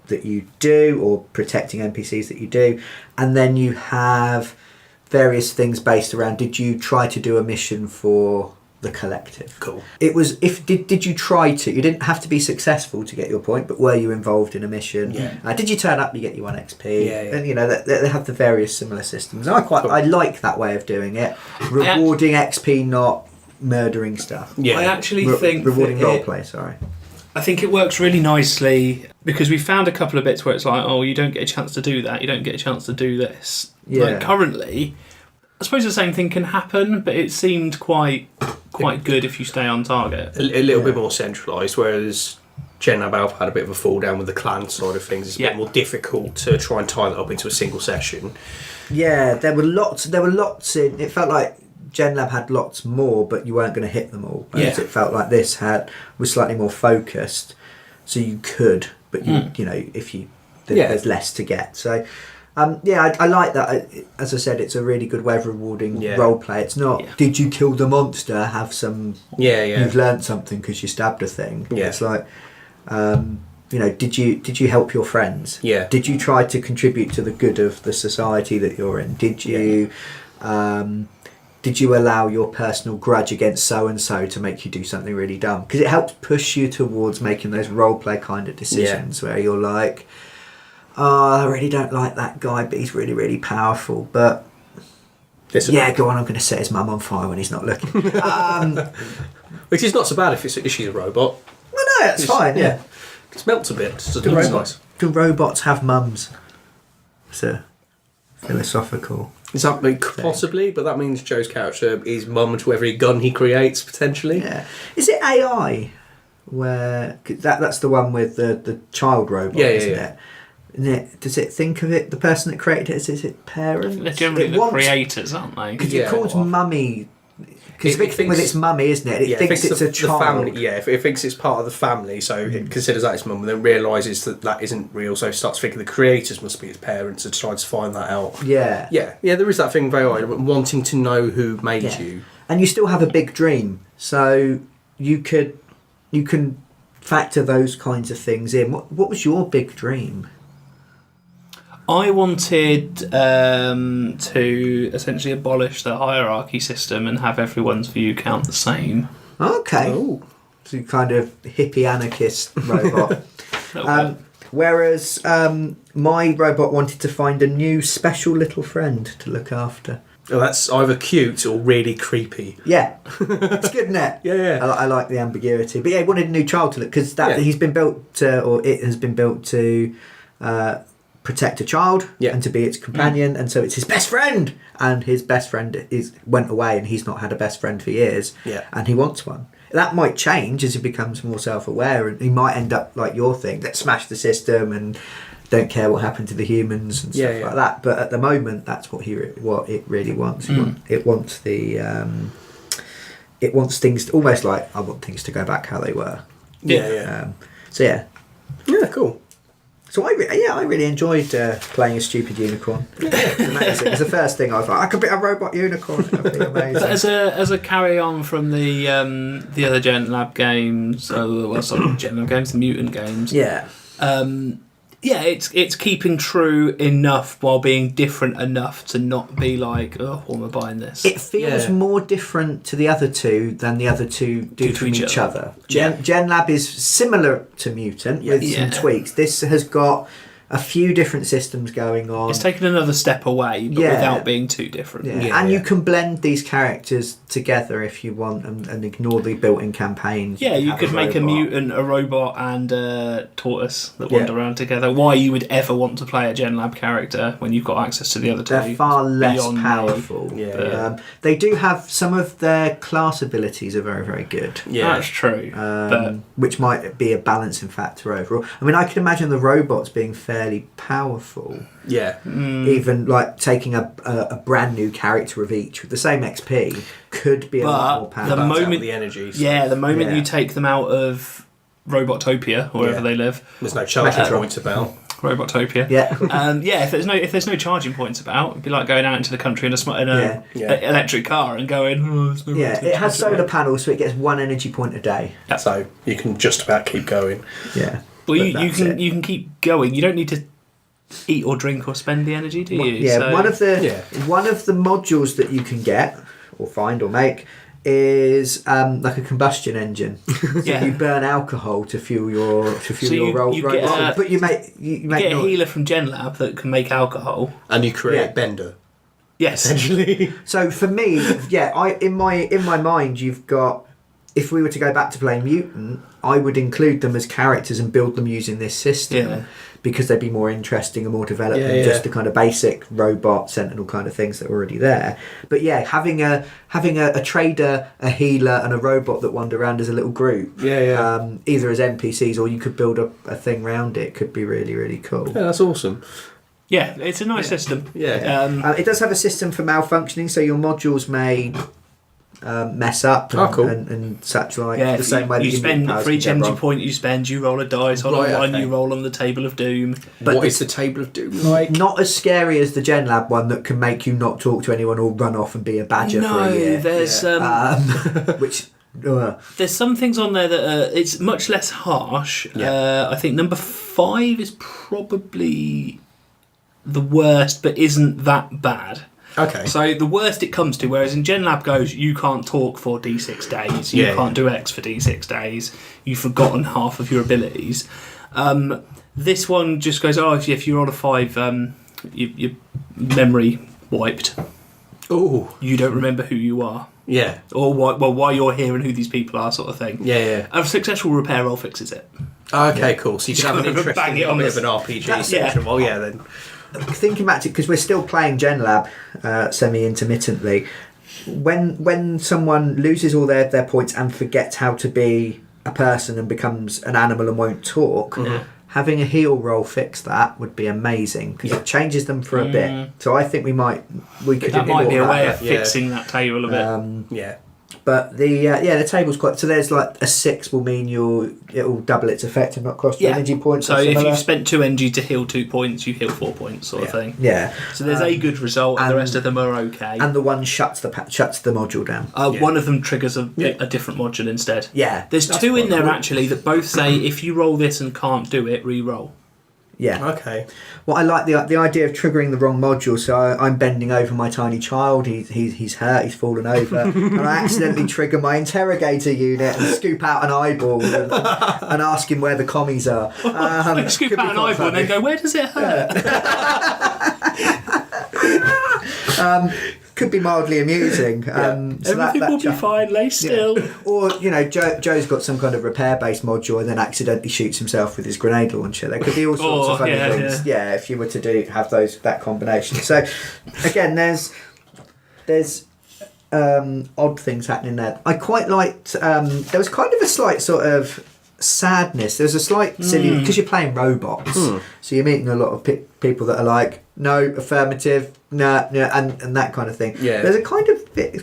that you do, or protecting NPCs that you do. And then you have various things based around, did you try to do a mission for the collective? Cool. It was, did you try to, you didn't have to be successful to get your point, but were you involved in a mission? Did you turn up, you get your 1 XP? And they have the various similar systems. And I like that way of doing it, rewarding XP, not murdering stuff. I actually think rewarding roleplay. Sorry, I think it works really nicely because we found a couple of bits where it's like, oh, you don't get a chance to do that, you don't get a chance to do this. Currently, I suppose the same thing can happen, but it seemed quite good if you stay on target. A little bit more centralised, whereas GenLab Alpha had a bit of a fall down with the clan side of things. It's a bit more difficult to try and tie that up into a single session. Yeah, there were lots in. It felt like GenLab had lots more, but you weren't going to hit them all. Whereas it felt like this was slightly more focused, so you could, but there's less to get. So. I like that. As I said, it's a really good way of rewarding role play. It's not, did you kill the monster? Have some. You've learnt something because you stabbed a thing. Yeah. It's like, did you help your friends? Yeah. Did you try to contribute to the good of the society that you're in? Did you? Did you allow your personal grudge against so and so to make you do something really dumb? Because it helps push you towards making those role play kind of decisions where you're like, oh, I really don't like that guy, but he's really, really powerful. But go on, I'm going to set his mum on fire when he's not looking. Which is not so bad if she's a robot. Well, no, that's fine. Yeah, just melts a bit. Just nice. Do robots have mums? It's a philosophical. Is that possibly? But that means Joe's character is mum to every gun he creates potentially. Yeah. Is it AI? Where that's the one with the child robot, isn't it? Does it think of it? The person that created it, is it parents? They're generally the creators, aren't they? Because it calls mummy. Because the big thing with its mummy, isn't it? It thinks it's a child. Family, it thinks it's part of the family, so it considers that its mum, and then realises that isn't real, so it starts thinking the creators must be its parents and tries to find that out. Yeah. There is that thing with AI, wanting to know who made you. And you still have a big dream, so you can factor those kinds of things in. What was your big dream? I wanted to essentially abolish the hierarchy system and have everyone's view count the same. Okay. Ooh. So kind of hippie anarchist robot. Whereas my robot wanted to find a new special little friend to look after. Oh, that's either cute or really creepy. Yeah, it's good, isn't it? Yeah. I like the ambiguity. But yeah, he wanted a new child to look, because he's been built or it has been built to protect a child and to be its companion, and so it's his best friend. And his best friend went away, and he's not had a best friend for years. Yeah, and he wants one. That might change as he becomes more self-aware, and he might end up like your thing that smashed the system and don't care what happened to the humans and stuff like that. But at the moment, that's what it really wants. It wants it wants things almost like I want things to go back how they were. Yeah, cool. So I really enjoyed playing a stupid unicorn. It's amazing. It's the first thing I thought I could be a robot unicorn. That'd be amazing. But as a carry on from the other Gen Lab games, Gen Lab games, the Mutant games. Yeah. It's keeping true enough while being different enough to not be like, oh, why am I buying this? It feels more different to the other two than the other two do to each other. Gen Lab is similar to Mutant with some tweaks. This has got a few different systems going on. It's taken another step away, but without being too different. And you can blend these characters together if you want, and ignore the built-in campaigns. Yeah, you could make a mutant, a robot, and a tortoise that wander around together. Why you would ever want to play a Gen Lab character when you've got access to the other two? They're far less powerful. They do have some of their class abilities are very, very good. Yeah, that's true. Which might be a balancing factor overall. I mean, I can imagine the robots being fairly powerful. Yeah. Even like taking a brand new character of each with the same XP could be a lot more powerful. The moment the energy. The moment you take them out of Robotopia, wherever they live, there's no charging points about. Robotopia. If there's no charging points about, it'd be like going out into the country in a electric car and going. It has solar panels, so it gets 1 energy point a day. So you can just about keep going. Yeah. Well, you can keep going. You don't need to eat or drink or spend the energy, do you? Yeah. So, one of the modules that you can get or find or make is like a combustion engine. So you burn alcohol to fuel your Rolls Royce. But you get a healer from Gen Lab that can make alcohol, and you create Bender. Yes, essentially. So for me, in my mind, you've got. If we were to go back to playing Mutant, I would include them as characters and build them using this system because they'd be more interesting and more developed than just the kind of basic robot Sentinel kind of things that are already there. But having a trader, a healer, and a robot that wander around as a little group, either as NPCs or you could build a thing around it, could be really, really cool. Yeah, that's awesome. Yeah, it's a nice system. Yeah, it does have a system for malfunctioning, so your modules may mess up and such like the same way that you spend for each energy point you spend, you roll a dice on one, you roll on the Table of Doom. But what is the Table of Doom like? Not as scary as the Gen Lab one that can make you not talk to anyone or run off and be a badger for a year. There's which there's some things on there that it's much less harsh. I think number 5 is probably the worst, but isn't that bad. Okay. So the worst it comes to, whereas in Gen Lab goes, you can't talk for D6 days, you can't do X for D6 days, you've forgotten half of your abilities. This one just goes, if you roll a 5, your memory wiped. Oh. You don't remember who you are. Yeah. Or why you're here and who these people are, sort of thing. Yeah. A successful repair roll fixes it. Okay, cool. So you can have an interesting bit of an RPG section. Well, then. Thinking back to, because we're still playing Gen Lab semi-intermittently, when someone loses all their points and forgets how to be a person and becomes an animal and won't talk, having a heal roll fix that would be amazing because it changes them for a bit. So I think we could. That might be a way of fixing that table a bit. But the table's quite. So there's like a 6 will mean it'll double its effect and not cost you energy points. So if you've spent 2 energy to heal 2 points, you heal 4 points, sort of thing. Yeah. So there's a good result, and the rest of them are okay. And the one shuts the module down. One of them triggers a different module instead. Yeah. There's 2 in there actually that both say if you roll this and can't do it, re-roll. Yeah. Okay. Well, I like the idea of triggering the wrong module. So I'm bending over my tiny child. He's hurt. He's fallen over, and I accidentally trigger my interrogator unit and scoop out an eyeball and ask him where the commies are. Scoop out an eyeball and then go, where does it hurt? Could be mildly amusing. So everything will be fine. Lay still. Yeah. Or Joe's got some kind of repair-based module and then accidentally shoots himself with his grenade launcher. There could be all sorts of funny things. Yeah, if you were to have that combination. So again, there's odd things happening there. I quite liked. There was kind of a slight sort of sadness. There's a slight silly because you're playing robots, so you're meeting a lot of people that are like, no, affirmative, nah, and that kind of thing. Yeah. There's it's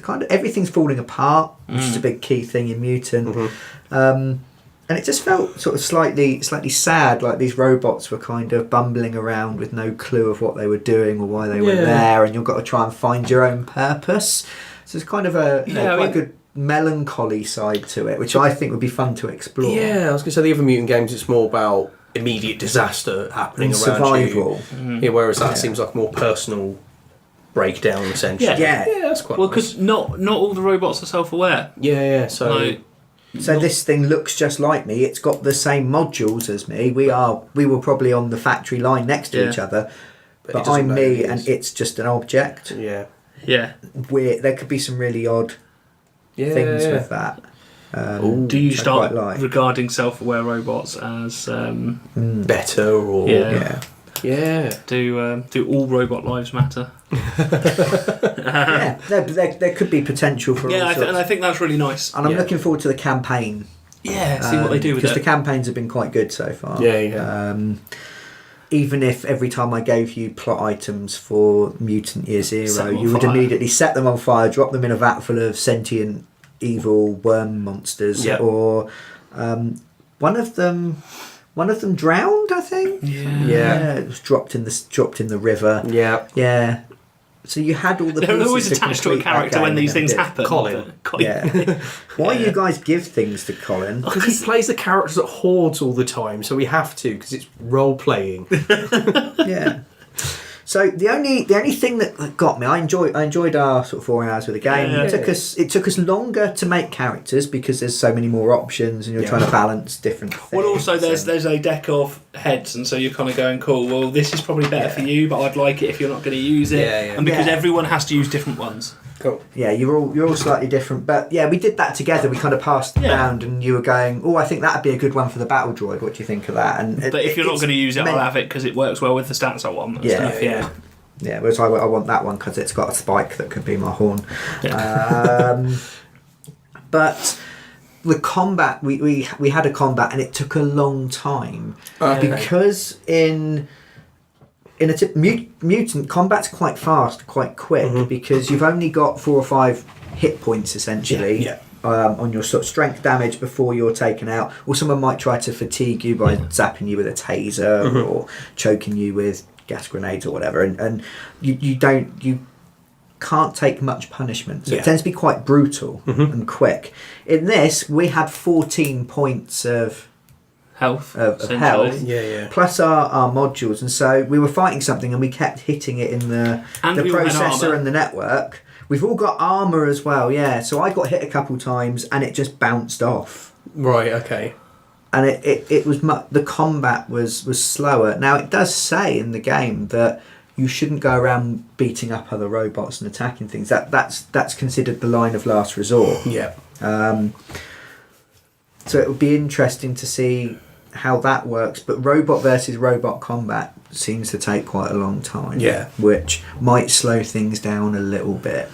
kind of everything's falling apart, which is a big key thing in Mutant. And it just felt sort of slightly sad, like these robots were kind of bumbling around with no clue of what they were doing or why they were there, and you've got to try and find your own purpose. So it's kind of a quite good melancholy side to it, which I think would be fun to explore. Yeah, I was going to say the other Mutant games, it's more about immediate disaster happening around survival. Yeah, whereas that seems like a more personal breakdown, essentially. Yeah, that's quite well, nice. because not all the robots are self-aware. Yeah. So this thing looks just like me. It's got the same modules as me. We were probably on the factory line next to each other, but I'm me and it's just an object. Yeah. There could be some really odd things with that. Do you start regarding self-aware robots as better or do all robot lives matter? There could be potential for all sorts. And I think that's really nice. And I'm looking forward to the campaign. See what they do with it, because the campaigns have been quite good so far. Even if every time I gave you plot items for Mutant Year Zero, you would immediately set them on fire, drop them in a vat full of sentient evil worm monsters, or one of them drowned, I think. It was dropped in the river. So you had all the. They're always attached to a character when these things happen. Colin. Why you guys give things to Colin? Because he plays the characters at Hordes all the time, so we have to, because it's role playing. So the only thing that got me, I enjoyed our sort of 4 hours with the game. It took us longer to make characters because there's so many more options and you're trying to balance different things. Well, also there's a deck of heads, and so you're kind of going, cool. Well, this is probably better for you, but I'd like it if you're not going to use it. And because everyone has to use different ones. Cool. Yeah, you're all slightly different, but we did that together. We kind of passed it around, and you were going, "Oh, I think that'd be a good one for the battle droid. What do you think of that?" But if you're not going to use it, I'll have it because it works well with the stats I want. Yeah. Whereas I want that one because it's got a spike that could be my horn. But the combat, we had a combat, and it took a long time because in a mutant, combat's quite fast, quite quick, because you've only got 4 or 5 hit points essentially on your sort of strength damage before you're taken out. Or someone might try to fatigue you by zapping you with a taser or choking you with gas grenades or whatever, and you can't take much punishment, so it tends to be quite brutal and quick. In this, we had 14 points of health, plus our modules, and so we were fighting something and we kept hitting it in the processor and the network. We've all got armor as well, so I got hit a couple times and it just bounced off. Right, okay. And it was the combat was slower. Now it does say in the game that you shouldn't go around beating up other robots and attacking things. That's considered the line of last resort. So it would be interesting to see how that works, but robot versus robot combat seems to take quite a long time, which might slow things down a little bit.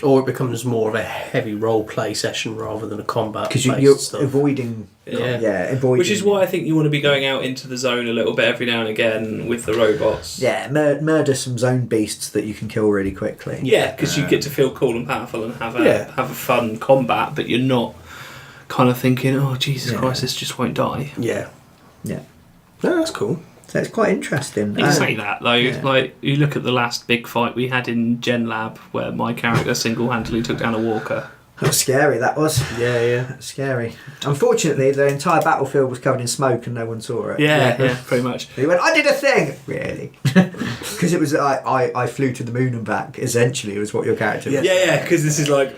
Or it becomes more of a heavy role play session rather than a combat, because you're avoiding which is why I think you want to be going out into the zone a little bit every now and again with the robots. Murder some zone beasts that you can kill really quickly. Because you get to feel cool and powerful and have a fun combat, but you're not kind of thinking, oh Jesus Christ, this just won't die. No, that's cool. So it's quite interesting. You say that though, like you look at the last big fight we had in Gen Lab, where my character single-handedly took down a walker. That was scary, that was. Yeah. Scary. Unfortunately, the entire battlefield was covered in smoke and no one saw it. Yeah, pretty much. He went, I did a thing! Really? Because it was, I flew to the moon and back, essentially, was what your character was. Yeah, because this is like...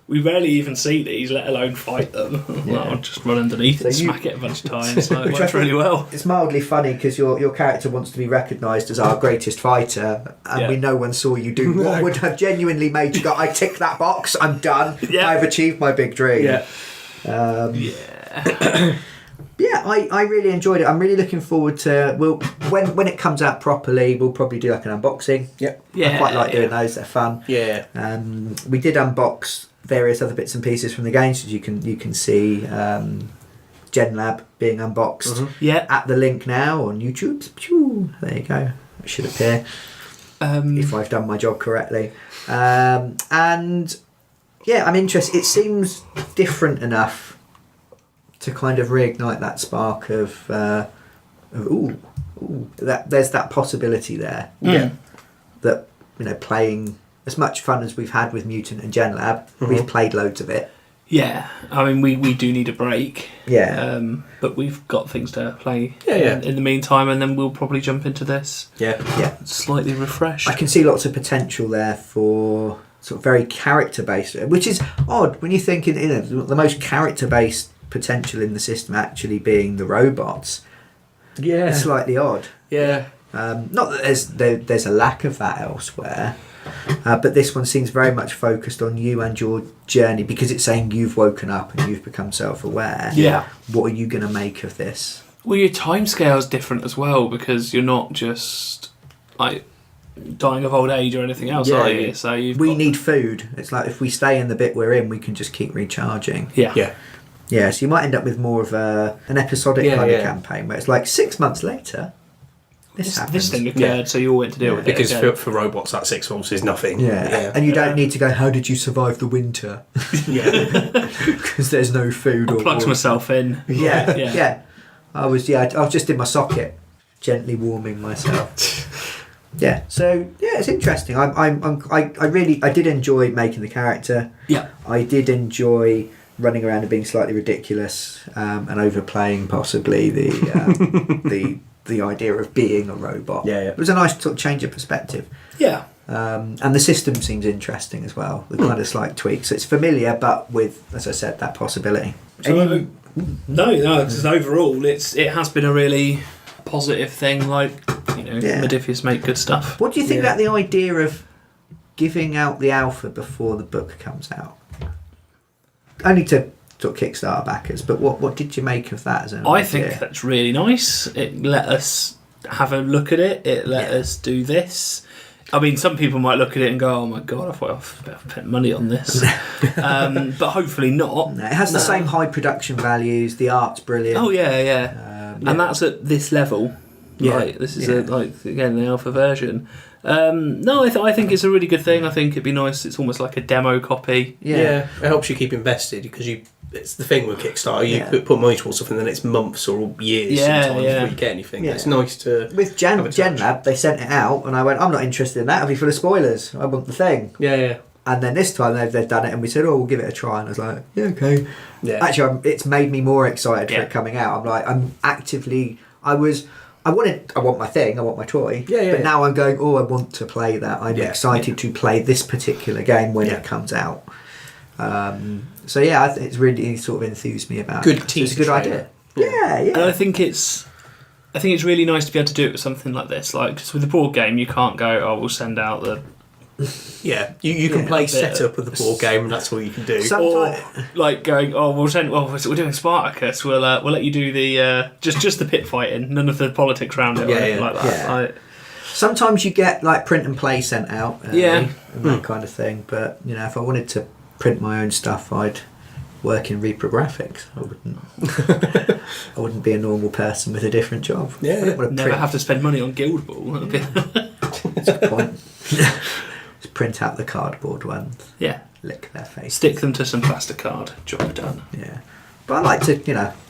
We rarely even see these, let alone fight them. I'll just run underneath and smack it a bunch of times. It works really well. It's mildly funny because your character wants to be recognised as our greatest fighter, and we know one saw you do what would have genuinely made you go, I tick that box, I'm done, I've achieved my big dream. I really enjoyed it. I'm really looking forward to when it comes out properly, we'll probably do like an unboxing. I quite like doing those, they're fun. We did unbox various other bits and pieces from the game, so you can see Gen Lab being unboxed at the link now on YouTube. There you go, it should appear if I've done my job correctly. And I'm interested. It seems different enough to kind of reignite that spark of that there's that possibility there. That playing as much fun as we've had with Mutant and Gen Lab, we've played loads of it. I mean we do need a break. But we've got things to play in the meantime, and then we'll probably jump into this. Slightly refreshed. I can see lots of potential there for sort of very character based, which is odd when you think the most character based potential in the system actually being the robots. It's slightly odd. Not that there's a lack of that elsewhere, but this one seems very much focused on you and your journey, because it's saying you've woken up and you've become self-aware. What are you going to make of this? Well, your timescale's different as well, because you're not just like dying of old age or anything else, are you? So we need food. It's like if we stay in the bit we're in, we can just keep recharging. So you might end up with more of an episodic kind of campaign where it's like 6 months later, this thing occurred, so you all went to deal with it. Because for robots, that 6 months is nothing. And you don't need to go, how did you survive the winter? Because there's no food. I plugged myself in. I was just in my socket, gently warming myself. So it's interesting. I did enjoy making the character. I did enjoy running around and being slightly ridiculous and overplaying possibly the idea of being a robot. It was a nice sort of change of perspective. And the system seems interesting as well. The kind of slight tweaks. It's familiar, but with, as I said, that possibility. So, because overall it has been a really positive thing. Like, Modifius make good stuff. What do you think about the idea of giving out the alpha before the book comes out? Only to sort of Kickstarter backers, but what did you make of that as an idea? I think that's really nice. It let us have a look at it. It let us do this. I mean, some people might look at it and go, "Oh my god, I thought I've spent money on this," but hopefully not. No, it has the same high production values. The art's brilliant. Oh and that's at this level. Right, this is again the alpha version. I think it's a really good thing. I think it'd be nice. It's almost like a demo copy. It helps you keep invested, because it's the thing with Kickstarter. You put money towards something, then it's months or years sometimes before you get anything. It's nice to. With Gen Lab, they sent it out, and I went, I'm not interested in that. It'll be full of spoilers. I want the thing. And then this time they've done it, and we said, "Oh, we'll give it a try." And I was like, "Yeah, okay." Actually, it's made me more excited for it coming out. I want my thing, I want my toy. But now I'm going, I want to play that. I'm excited to play this particular game when it comes out. I think it's really sort of enthused me about it. It's a good idea. And I think it's really nice to be able to do it with something like this. Like, because with the board game, you can't go, we'll send out the... you can play setup with the board game, and that's all you can do. Or like going, we're doing Spartacus. We'll let you do the just the pit fighting, none of the politics around it, or anything like that. Sometimes you get like print and play sent out, and that kind of thing. But if I wanted to print my own stuff, I'd work in reprographics. I wouldn't be a normal person with a different job. Never have to spend money on Guild Ball. That's a good point. Print out the cardboard ones. Lick their face. Stick them to some plastic card. Job done. But I like to,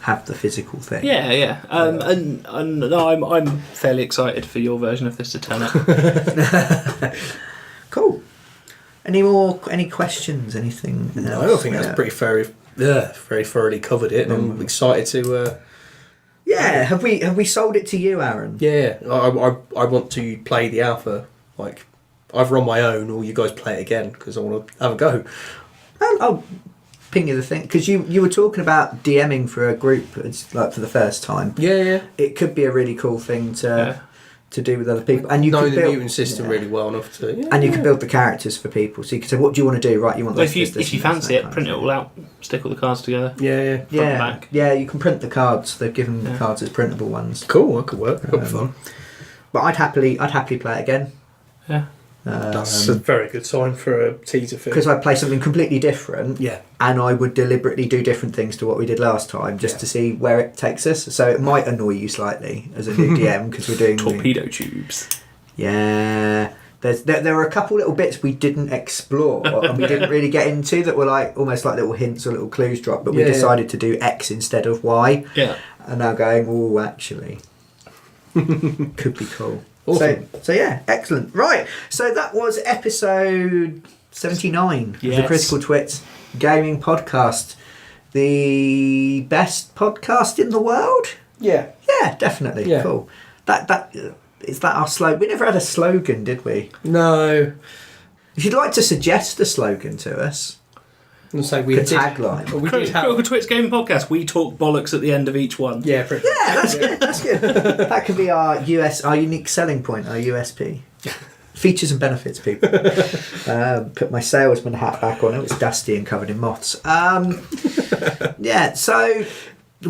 have the physical thing. And I'm fairly excited for your version of this to turn up. Cool. Any questions? Anything? No, I think that's pretty very thoroughly covered it, and I'm excited to. Yeah, have we sold it to you, Aaron? Yeah, I want to play the alpha. Like, either on my own or you guys play it again because I want to have a go. I'll ping you the thing because you were talking about DMing for a group. It's like for the first time. Yeah. It could be a really cool thing to do with other people, and you know could the build mutant system really well enough to. Yeah, and you can build the characters for people. So you can say, "What do you want to do?" Right, you want this. If you fancy it, print it all out, stick all the cards together. Yeah. Back. Yeah. You can print the cards. They've given the cards as printable ones. Cool. That could work. That'd be fun. But I'd happily play it again. Yeah. That's a very good sign for a teaser film. Because I'd play something completely different. Yeah. And I would deliberately do different things to what we did last time just to see where it takes us. So it might annoy you slightly as a new DM because we're doing torpedo tubes. Yeah. There were a couple little bits we didn't explore and we didn't really get into that were like almost like little hints or little clues dropped, but we decided to do X instead of Y. Yeah. And now going, oh, actually, could be cool. Awesome. So yeah, excellent. Right, so that was episode 79 of the Critical Twits Gaming Podcast. The best podcast in the world? Yeah. Yeah, definitely. Yeah. Cool. Is that our slogan? We never had a slogan, did we? No. If you'd like to suggest a slogan to us, tagline. Critical Twits Gaming Podcast. We talk bollocks at the end of each one. Yeah, that's good. That's good. That could be our unique selling point, our USP. Features and benefits, people. Put my salesman hat back on. It was dusty and covered in moths. So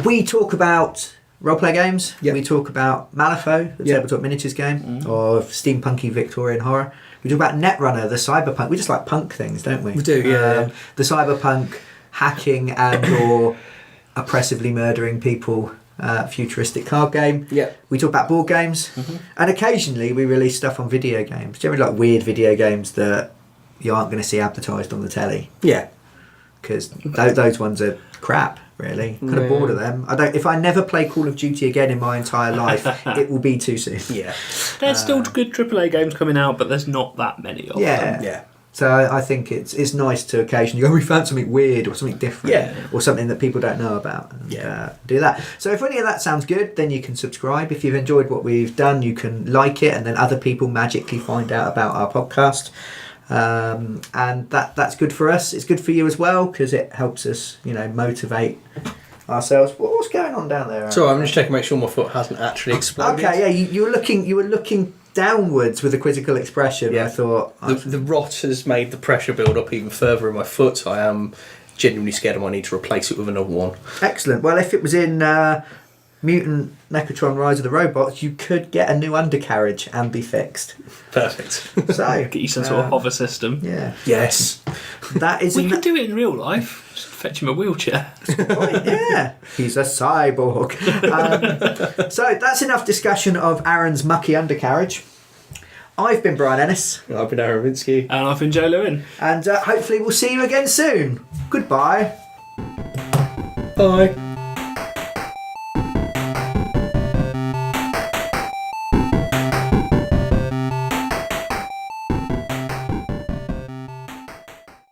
we talk about roleplay games. Yep. We talk about Malifaux, the tabletop miniatures game, or steampunky Victorian horror. We talk about Netrunner, the cyberpunk. We just like punk things, don't we? We do, yeah. The cyberpunk hacking and or oppressively murdering people futuristic card game. Yeah. We talk about board games. And occasionally we release stuff on video games. Generally like weird video games that you aren't going to see advertised on the telly. Yeah. Because those ones are crap, really. Kind of bored of them. If I never play Call of Duty again in my entire life, it will be too soon. Yeah. There's still good AAA games coming out, but there's not that many of them. Yeah. So I think it's nice to occasionally go, we found something weird or something different or something that people don't know about and do that. So if any of that sounds good, then you can subscribe. If you've enjoyed what we've done, you can like it and then other people magically find out about our podcast. And that's good for us. It's good for you as well because it helps us, motivate ourselves. What's going on down there? So I'm just checking to make sure my foot hasn't actually exploded. Okay, yeah, you were looking downwards with a quizzical expression. Yeah. I thought the rot has made the pressure build up even further in my foot. So I am genuinely scared I might need to replace it with another one. Excellent. Well, if it was in Mutant Mechatron Rise of the Robots, you could get a new undercarriage and be fixed. Perfect. So get you some sort of hover system. Yeah. Yes. That is. We could do it in real life. Just fetch him a wheelchair. Right, yeah. He's a cyborg. So that's enough discussion of Aaron's mucky undercarriage. I've been Brian Ennis. I've been Aaron Vinsky. And I've been Joe Lewin. And hopefully we'll see you again soon. Goodbye. Bye.